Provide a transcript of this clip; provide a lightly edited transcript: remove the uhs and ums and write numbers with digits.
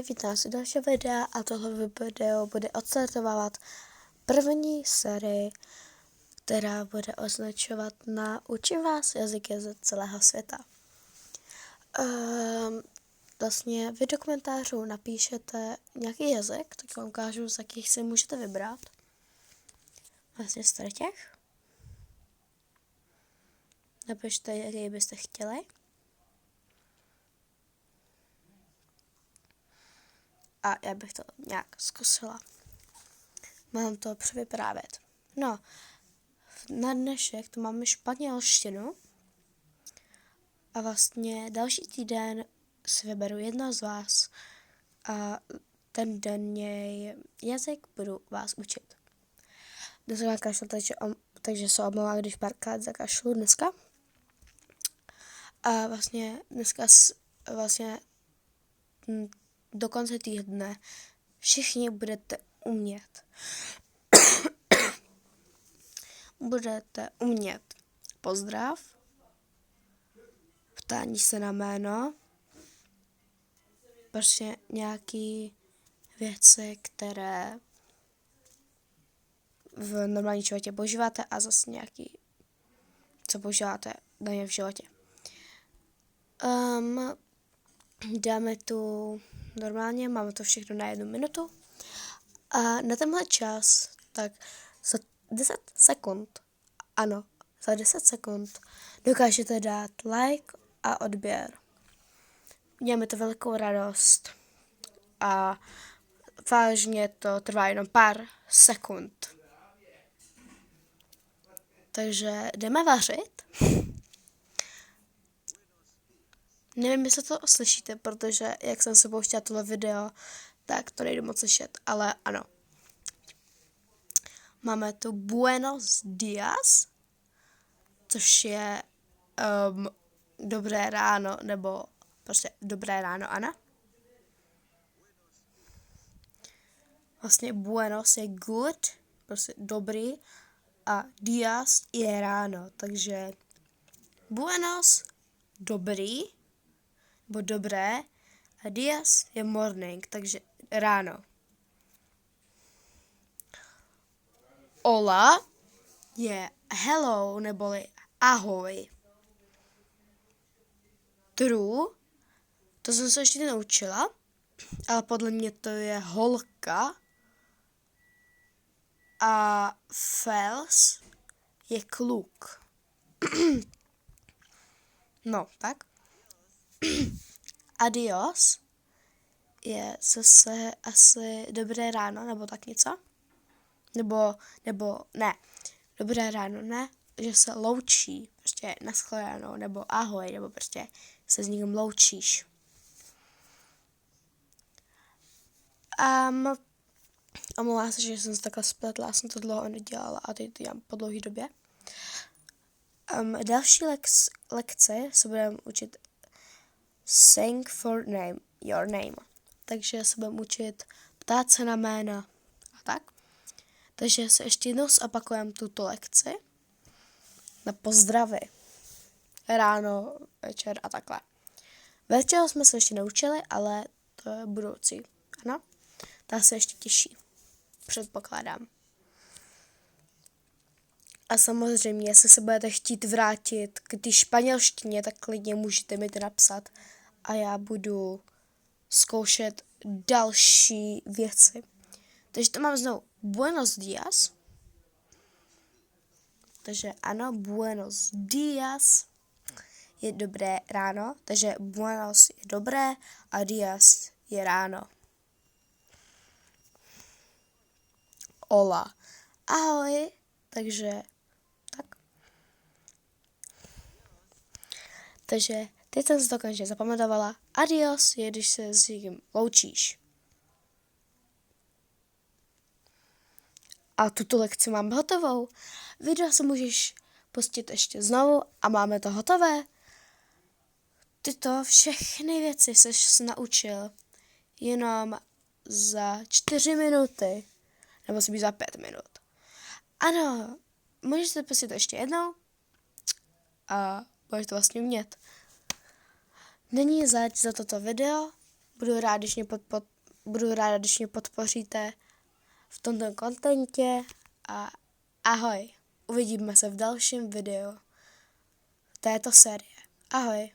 Ahoj, vítám vás u dalšího videa a tohle video bude odstartovat první sérii, která bude označovat na Učím vás jazyky ze celého světa. Vlastně vy do komentářů napíšete nějaký jazyk, tak vám ukážu, z jakých si můžete vybrat. Vlastně z těch. Napište, jaký byste chtěli. A já bych to nějak zkusila. Mám to převyprávět. No, na dnešek tu máme španělštinu. A vlastně další týden si vyberu jednoho z vás. A ten den jazyk budu vás učit. Dneska nakašlu, takže se omlouvám, když párkrát zakašlu dneska. A vlastně dneska do konce týdne všichni budete umět. Budete umět pozdrav, ptání se na jméno, prostě nějaký věci, které v normálním životě používáte a zase nějaký, co používáte denně v životě. Dáme tu normálně, máme to všechno na 1 minutu a na tenhle čas, tak za 10 sekund, ano, za 10 sekund dokážete dát like a odběr. Mějme to velikou radost a vážně to trvá jenom pár sekund. Takže jdeme vařit. Nevím, jestli to slyšíte, protože jak jsem se pouštěla tohle video, tak to nejdu moc slyšet, ale ano. Máme tu Buenos días, což je dobré ráno, nebo prostě dobré ráno, Ana. Vlastně Buenos je good, prostě dobrý, a días je ráno, takže Buenos, dobrý, nebo dobré, a días je morning, takže ráno. Hola je hello, neboli ahoj. True, to jsem se ještě nenaučila, ale podle mě to je holka. A fels je kluk. No, tak. Adios je zase asi dobré ráno, nebo tak něco. Nebo ne. Dobré ráno, ne. Že se loučí. Prostě nashledanou, nebo ahoj, nebo prostě se s někým loučíš. Omlouvám se, že jsem se takhle spletla, já jsem to dlouho nedělala a teď to dělám po dlouhé době. Další lekce se budeme učit sing for name, your name. Takže se budeme učit ptát se na jména a tak. Takže se ještě jednou zopakujeme tuto lekci na pozdravy. Ráno, večer a takhle. Večer jsme se ještě naučili, ale to je budoucí. Ano? Ta se ještě těší. Předpokládám. A samozřejmě, jestli se budete chtít vrátit k té španělštině, tak klidně můžete mi to napsat a já budu zkoušet další věci. Takže to mám znovu Buenos días. Takže ano, Buenos días je dobré ráno. Takže Buenos je dobré a días je ráno. Hola. Ahoj. Takže tak. Takže teď jsem si to konečně zapamatovala. Adios je, když se s někým loučíš. A tuto lekci mám hotovou. Video se můžeš pustit ještě znovu a máme to hotové. Tyto všechny věci jsi naučil jenom za 4 minuty. Nebo si být za 5 minut. Ano, můžeš se pustit ještě jednou a budeš to vlastně umět. Není zač za toto video, budu rád, když mě budu ráda, když mě podpoříte v tomto kontentě a ahoj. Uvidíme se v dalším videu této série. Ahoj.